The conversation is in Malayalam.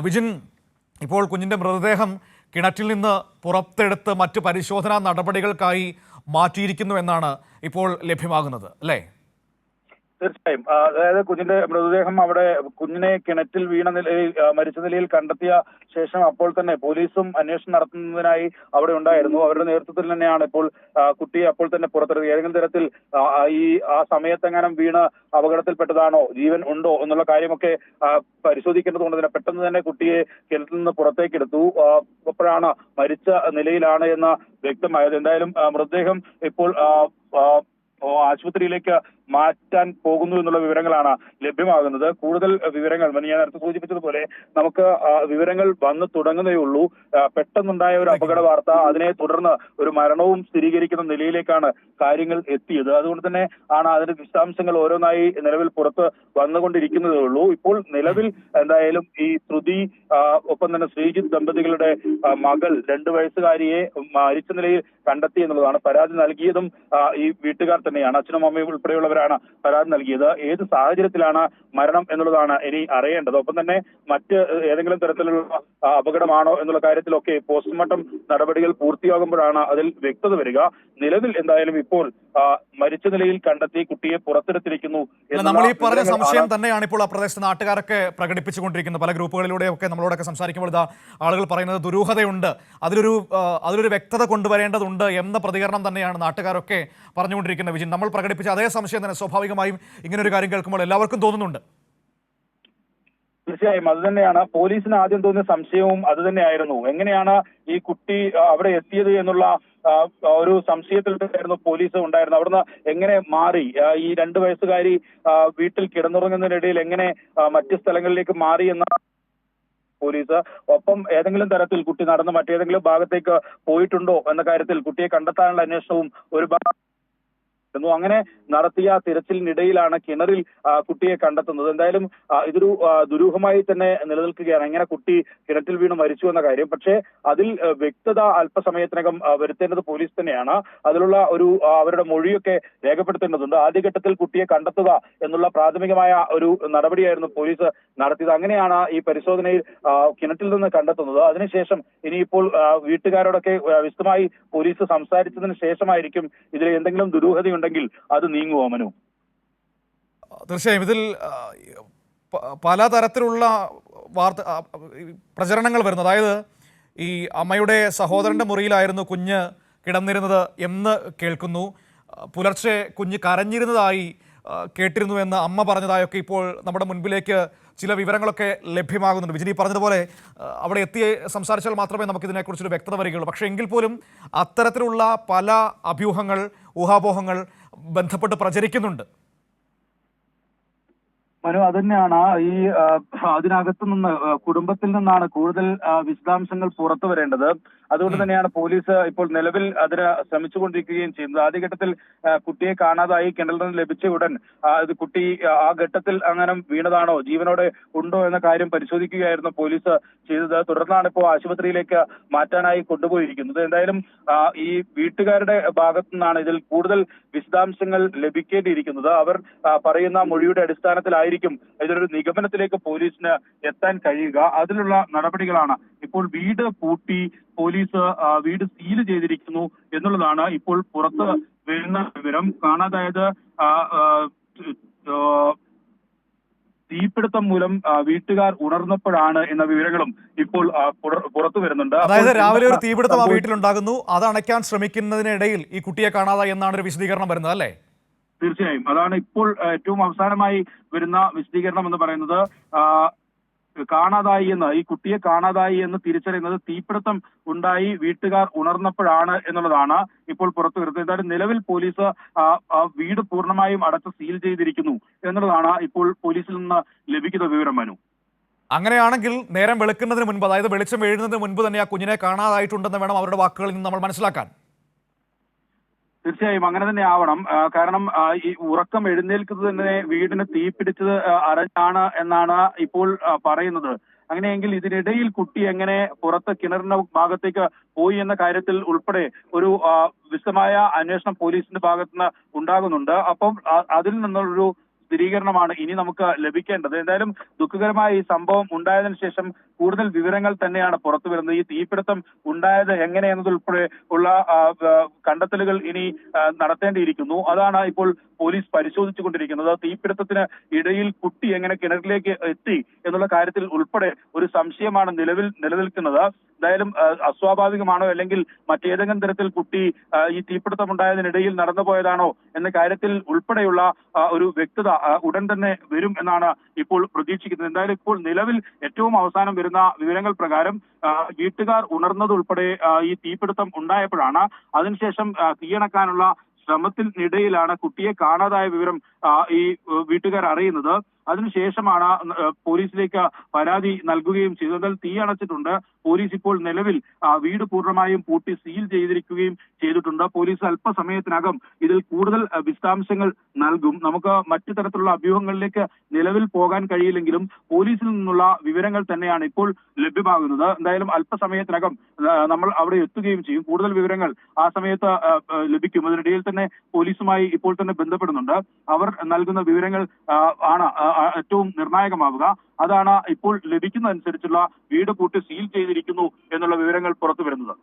വിജിൻ, ഇപ്പോൾ കുഞ്ഞിൻ്റെ മൃതദേഹം കിണറ്റിൽ നിന്ന് പുറത്തെടുത്ത് മറ്റ് പരിശോധനാ നടപടികൾക്കായി മാറ്റിയിരിക്കുന്നു എന്നാണ് ഇപ്പോൾ ലഭ്യമാകുന്നത്, അല്ലേ? തീർച്ചയായും. അതായത് കുഞ്ഞിന്റെ മൃതദേഹം അവിടെ കുഞ്ഞിനെ കിണറ്റിൽ വീണ നിലയിൽ മരിച്ച നിലയിൽ കണ്ടെത്തിയ ശേഷം അപ്പോൾ തന്നെ പോലീസും അന്വേഷണം നടത്തുന്നതിനായി അവിടെ ഉണ്ടായിരുന്നു. അവരുടെ നേതൃത്വത്തിൽ തന്നെയാണ് ഇപ്പോൾ കുട്ടിയെ അപ്പോൾ തന്നെ പുറത്തെടുത്തത്. ഏതെങ്കിലും തരത്തിൽ ആ സമയത്തെങ്ങാനും വീണ് അപകടത്തിൽപ്പെട്ടതാണോ, ജീവൻ ഉണ്ടോ എന്നുള്ള കാര്യമൊക്കെ പരിശോധിക്കേണ്ടതുകൊണ്ട് തന്നെ പെട്ടെന്ന് തന്നെ കുട്ടിയെ കിണറ്റിൽ നിന്ന് പുറത്തേക്ക് എടുത്തു. അപ്പോഴാണ് മരിച്ച നിലയിലാണ് എന്ന് വ്യക്തമായത്. എന്തായാലും മൃതദേഹം ഇപ്പോൾ ആശുപത്രിയിലേക്ക് മാറ്റാൻ പോകുന്നു എന്നുള്ള വിവരങ്ങളാണ് ലഭ്യമാകുന്നത്. കൂടുതൽ വിവരങ്ങൾ ഞാൻ നേരത്തെ സൂചിപ്പിച്ചതുപോലെ നമുക്ക് വിവരങ്ങൾ വന്നു തുടങ്ങുന്നേ ഉള്ളൂ. പെട്ടെന്നുണ്ടായ ഒരു അപകട വാർത്ത, അതിനെ തുടർന്ന് ഒരു മരണവും സ്ഥിരീകരിക്കുന്ന നിലയിലേക്കാണ് കാര്യങ്ങൾ എത്തിയത്. അതുകൊണ്ട് തന്നെ ആണ് അതിന്റെ വിശദാംശങ്ങൾ ഓരോന്നായി നിലവിൽ പുറത്ത് വന്നുകൊണ്ടിരിക്കുന്നതേ ഉള്ളൂ. ഇപ്പോൾ നിലവിൽ എന്തായാലും ഈ ശ്രുതി ഒപ്പം തന്നെ ശ്രീജിത്ത് ദമ്പതികളുടെ മകൾ 2 വയസ്സുകാരിയെ മരിച്ച നിലയിൽ കണ്ടെത്തി എന്നുള്ളതാണ്. പരാതി നൽകിയതും ഈ വീട്ടുകാർ തന്നെയാണ്. അച്ഛനും അമ്മയും ഉൾപ്പെടെയുള്ളവരാണ് പരാതി നൽകിയത്. ഏത് സാഹചര്യത്തിലാണ് മരണം എന്നുള്ളതാണ് ഇനി അറിയേണ്ടത്. ഒപ്പം തന്നെ മറ്റ് ഏതെങ്കിലും തരത്തിലുള്ള അപകടമാണോ എന്നുള്ള കാര്യത്തിലൊക്കെ പോസ്റ്റ്മോർട്ടം നടപടികൾ പൂർത്തിയാകുമ്പോഴാണ് അതിൽ വ്യക്തത വരിക. നിലവിൽ എന്തായാലും ഇപ്പോൾ മരിച്ച നിലയിൽ കണ്ടെത്തി കുട്ടിയെ പുറത്തെടുത്തിരിക്കുന്നു. നമ്മൾ ഈ പറഞ്ഞ സംശയം തന്നെയാണ് ഇപ്പോൾ ആ പ്രദേശത്ത് നാട്ടുകാരൊക്കെ പ്രകടിപ്പിച്ചുകൊണ്ടിരിക്കുന്നത്. പല ഗ്രൂപ്പുകളിലൂടെയൊക്കെ നമ്മളോടൊക്കെ സംസാരിക്കുമ്പോൾ ആളുകൾ പറയുന്നത് ദുരൂഹതയുണ്ട്, അതിലൊരു വ്യക്തത കൊണ്ടുവരേണ്ടതുണ്ട് എന്ന പ്രതികരണം തന്നെയാണ് നാട്ടുകാരൊക്കെ പറഞ്ഞുകൊണ്ടിരിക്കുന്നത്. വിജിൻ, നമ്മൾ പ്രകടിപ്പിച്ച അതേ സംശയം തന്നെ സ്വാഭാവികമായും ഇങ്ങനൊരു കാര്യം കേൾക്കുമ്പോൾ എല്ലാവർക്കും തോന്നുന്നുണ്ട്. തീർച്ചയായും അത് തന്നെയാണ് പോലീസിന് ആദ്യം തോന്നിയ സംശയവും അത് തന്നെയായിരുന്നു. എങ്ങനെയാണ് ഈ കുട്ടി അവിടെ എത്തിയത് എന്നുള്ള ഒരു സംശയത്തിൽ തന്നെയായിരുന്നു പോലീസ് ഉണ്ടായിരുന്നത്. അവിടുന്ന് എങ്ങനെ മാറി, ഈ 2 വയസ്സുകാരി വീട്ടിൽ കിടന്നുറങ്ങുന്നതിനിടയിൽ എങ്ങനെ മറ്റ് സ്ഥലങ്ങളിലേക്ക് മാറി എന്ന പോലീസ്. ഒപ്പം ഏതെങ്കിലും തരത്തിൽ കുട്ടി നടന്ന് മറ്റേതെങ്കിലും ഭാഗത്തേക്ക് പോയിട്ടുണ്ടോ എന്ന കാര്യത്തിൽ കുട്ടിയെ കണ്ടെത്താനുള്ള അന്വേഷണവും ഒരു അങ്ങനെ നടത്തിയ തിരച്ചിലിനിടയിലാണ് കിണറിൽ കുട്ടിയെ കണ്ടെത്തുന്നത്. എന്തായാലും ഇതൊരു ദുരൂഹമായി തന്നെ നിലനിൽക്കുകയാണ്, എങ്ങനെ കുട്ടി കിണറ്റിൽ വീണ് മരിച്ചു എന്ന കാര്യം. പക്ഷേ അതിൽ വ്യക്തത അല്പസമയത്തിനകം വരുത്തേണ്ടത് പോലീസ് തന്നെയാണ്. അതിലുള്ള ഒരു അവരുടെ മൊഴിയൊക്കെ രേഖപ്പെടുത്തേണ്ടതുണ്ട്. ആദ്യഘട്ടത്തിൽ കുട്ടിയെ കണ്ടെത്തുക എന്നുള്ള പ്രാഥമികമായ ഒരു നടപടിയായിരുന്നു പോലീസ് നടത്തിയത്. അങ്ങനെയാണ് ഈ പരിശോധനയിൽ കിണറ്റിൽ നിന്ന് കണ്ടെത്തുന്നത്. അതിനുശേഷം ഇനിയിപ്പോൾ വീട്ടുകാരോടൊക്കെ വിശദമായി പോലീസ് സംസാരിച്ചതിന് ശേഷമായിരിക്കും ഇതിൽ എന്തെങ്കിലും ദുരൂഹതയുണ്ടെങ്കിൽ അത് നീങ്ങുമോ മനു? തീർച്ചയായും ഇതിൽ പലതരത്തിലുള്ള പ്രചരണങ്ങൾ വരുന്നു. അതായത് ഈ അമ്മയുടെ സഹോദരൻ്റെ മുറിയിലായിരുന്നു കുഞ്ഞ് കിടന്നിരുന്നത് എന്ന് കേൾക്കുന്നു. പുലർച്ചെ കുഞ്ഞ് കരഞ്ഞിരുന്നതായി കേട്ടിരുന്നു എന്ന് അമ്മ പറഞ്ഞതായൊക്കെ ഇപ്പോൾ നമ്മുടെ മുൻപിലേക്ക് ചില വിവരങ്ങളൊക്കെ ലഭ്യമാകുന്നുണ്ട്. വിജിനി പറഞ്ഞതുപോലെ അവിടെ എത്തി സംസാരിച്ചാൽ മാത്രമേ നമുക്കിതിനെക്കുറിച്ചൊരു വ്യക്തത വരികയുള്ളൂ. പക്ഷേ എങ്കിൽ പോലും അത്തരത്തിലുള്ള പല അഭ്യൂഹങ്ങൾ, ഊഹാപോഹങ്ങൾ ബന്ധപ്പെട്ട് പ്രചരിക്കുന്നുണ്ട്. മനു, അത് തന്നെയാണ് ഈ അതിനകത്തു നിന്ന് കുടുംബത്തിൽ നിന്നാണ് കൂടുതൽ വിശദാംശങ്ങൾ പുറത്തു വരേണ്ടത്. അതുകൊണ്ട് തന്നെയാണ് പോലീസ് ഇപ്പോൾ നിലവിൽ അതിന് ശ്രമിച്ചുകൊണ്ടിരിക്കുകയും ചെയ്യുന്നത്. ആദ്യഘട്ടത്തിൽ കുട്ടിയെ കാണാതായി കിണറിൽ നിന്ന് ലഭിച്ച ഉടൻ ഇത് കുട്ടി ആ ഘട്ടത്തിൽ അങ്ങനെ വീണതാണോ, ജീവനോടെ ഉണ്ടോ എന്ന കാര്യം പരിശോധിക്കുകയായിരുന്നു പോലീസ് ചെയ്തത്. തുടർന്നാണ് ഇപ്പോൾ ആശുപത്രിയിലേക്ക് മാറ്റാനായി കൊണ്ടുപോയിരിക്കുന്നത്. എന്തായാലും ഈ വീട്ടുകാരുടെ ഭാഗത്തു നിന്നാണ് ഇതിൽ കൂടുതൽ വിശദാംശങ്ങൾ ലഭിക്കേണ്ടിയിരിക്കുന്നത്. അവർ പറയുന്ന മൊഴിയുടെ അടിസ്ഥാനത്തിലായിരിക്കും ഇതൊരു നിഗമനത്തിലേക്ക് പോലീസിന് എത്താൻ കഴിയുക. അതിലുള്ള നടപടികളാണ് ഇപ്പോൾ. വീട് പൂട്ടി പോലീസ് വീട് സീൽ ചെയ്തിരിക്കുന്നു എന്നുള്ളതാണ് ഇപ്പോൾ പുറത്ത് വരുന്ന വിവരം. കാണാതായത് തീപിടുത്തം മൂലം വീട്ടുകാർ ഉണർന്നപ്പോഴാണ് എന്ന വിവരങ്ങളും ഇപ്പോൾ പുറത്തു വരുന്നുണ്ട്. അതായത് രാവിലെ ഒരു തീപിടുത്തം ആ വീട്ടിലുണ്ടാകുന്നു, അത് അണയ്ക്കാൻ ശ്രമിക്കുന്നതിനിടയിൽ ഈ കുട്ടിയെ കാണാതായി എന്നാണ് ഒരു വിശദീകരണം വരുന്നത്, അല്ലേ? തീർച്ചയായും അതാണ് ഇപ്പോൾ ഏറ്റവും അവസാനമായി വരുന്ന വിശദീകരണം എന്ന് പറയുന്നത്. ഈ കുട്ടിയെ കാണാതായി എന്ന് തിരിച്ചറിയുന്നത് തീപിടുത്തം ഉണ്ടായി വീട്ടുകാർ ഉണർന്നപ്പോഴാണ് എന്നുള്ളതാണ് ഇപ്പോൾ പുറത്തു വരുന്നത്. എന്തായാലും നിലവിൽ പോലീസ് വീട് പൂർണ്ണമായും അടച്ച് സീൽ ചെയ്തിരിക്കുന്നു എന്നുള്ളതാണ് ഇപ്പോൾ പോലീസിൽ നിന്ന് ലഭിക്കുന്ന വിവരം മനു. അങ്ങനെയാണെങ്കിൽ നേരം വെളുക്കുന്നതിന് മുൻപ്, അതായത് വെളിച്ചം വീഴുന്നതിന് മുൻപ് തന്നെ ആ കുഞ്ഞിനെ കാണാതായിട്ടുണ്ടെന്ന് വേണം അവരുടെ വാക്കുകളിൽ നിന്ന് നമ്മൾ മനസ്സിലാക്കാൻ. തീർച്ചയായും അങ്ങനെ തന്നെ ആവണം. കാരണം ഈ ഉറക്കം എഴുന്നേൽക്കുന്നത് തന്നെ വീടിന് തീപിടിച്ചത് അറിഞ്ഞാണ് എന്നാണ് ഇപ്പോൾ പറയുന്നത്. അങ്ങനെയെങ്കിൽ ഇതിനിടയിൽ കുട്ടി എങ്ങനെ പുറത്ത് കിണറിന്റെ ഭാഗത്തേക്ക് പോയി എന്ന കാര്യത്തിൽ ഉൾപ്പെടെ ഒരു വിശദമായ അന്വേഷണം പോലീസിന്റെ ഭാഗത്തുനിന്ന് ഉണ്ടാകുന്നുണ്ട്. അപ്പം അതിൽ നിന്നുള്ളൊരു സ്ഥിരീകരണമാണ് ഇനി നമുക്ക് ലഭിക്കേണ്ടത്. എന്തായാലും ദുഃഖകരമായ ഈ സംഭവം ഉണ്ടായതിനു ശേഷം കൂടുതൽ വിവരങ്ങൾ തന്നെയാണ് പുറത്തു വരുന്നത്. ഈ തീപിടുത്തം ഉണ്ടായത് എങ്ങനെയെന്നതുൾപ്പെടെ ഉള്ള കണ്ടെത്തലുകൾ ഇനി നടത്തേണ്ടിയിരിക്കുന്നു. അതാണ് ഇപ്പോൾ പോലീസ് പരിശോധിച്ചുകൊണ്ടിരിക്കുന്നത്. തീപിടുത്തത്തിന് ഇടയിൽ കുട്ടി എങ്ങനെ കിണറിലേക്ക് എത്തി എന്നുള്ള കാര്യത്തിൽ ഉൾപ്പെടെ ഒരു സംശയമാണ് നിലനിൽക്കുന്നത്. എന്തായാലും അസ്വാഭാവികമാണോ അല്ലെങ്കിൽ മറ്റേതെങ്കിലും തരത്തിൽ കുട്ടി ഈ തീപിടുത്തം ഉണ്ടായതിനിടയിൽ നടന്നുപോയതാണോ എന്ന കാര്യത്തിൽ ഉൾപ്പെടെയുള്ള ഒരു വ്യക്തത ഉടൻ തന്നെ വരും എന്നാണ് ഇപ്പോൾ പ്രതീക്ഷിക്കുന്നത്. എന്തായാലും ഇപ്പോൾ നിലവിൽ ഏറ്റവും അവസാനം വരുന്ന വിവരങ്ങൾ പ്രകാരം വീട്ടുകാർ ഉണർന്നതുൾപ്പെടെ ഈ തീപിടുത്തം ഉണ്ടായപ്പോഴാണ്. അതിനുശേഷം തീയണക്കാനുള്ള ശ്രമത്തിനിടയിലാണ് കുട്ടിയെ കാണാതായ വിവരം ഈ വീട്ടുകാർ അറിയുന്നത്. അതിനുശേഷമാണ് പോലീസിലേക്ക് പരാതി നൽകുകയും ചെയ്തത്. തീ അണച്ചിട്ടുണ്ട്. പോലീസ് ഇപ്പോൾ നിലവിൽ വീട് പൂർണ്ണമായും പൂട്ടി സീൽ ചെയ്തിരിക്കുകയും ചെയ്തിട്ടുണ്ട്. പോലീസ് അല്പസമയത്തിനകം ഇതിൽ കൂടുതൽ വിശദാംശങ്ങൾ നൽകും. നമുക്ക് മറ്റു തരത്തിലുള്ള അഭ്യൂഹങ്ങളിലേക്ക് നിലവിൽ പോകാൻ കഴിയില്ലെങ്കിലും പോലീസിൽ നിന്നുള്ള വിവരങ്ങൾ തന്നെയാണ് ഇപ്പോൾ ലഭ്യമാകുന്നത്. എന്തായാലും അല്പസമയത്തിനകം നമ്മൾ അവിടെ എത്തുകയും ചെയ്യും. കൂടുതൽ വിവരങ്ങൾ ആ സമയത്ത് ലഭിക്കും. അതിനിടയിൽ തന്നെ പോലീസുമായി ഇപ്പോൾ തന്നെ ബന്ധപ്പെടുന്നുണ്ട്. അവർ നൽകുന്ന വിവരങ്ങൾ ആണ് ഏറ്റവും നിർണായകമാവുക. അതാണ് ഇപ്പോൾ ലഭിക്കുന്നതനുസരിച്ചുള്ള വീട് പൂട്ടി സീൽ ചെയ്തിരിക്കുന്നു എന്നുള്ള വിവരങ്ങൾ പുറത്തു വരുന്നത്.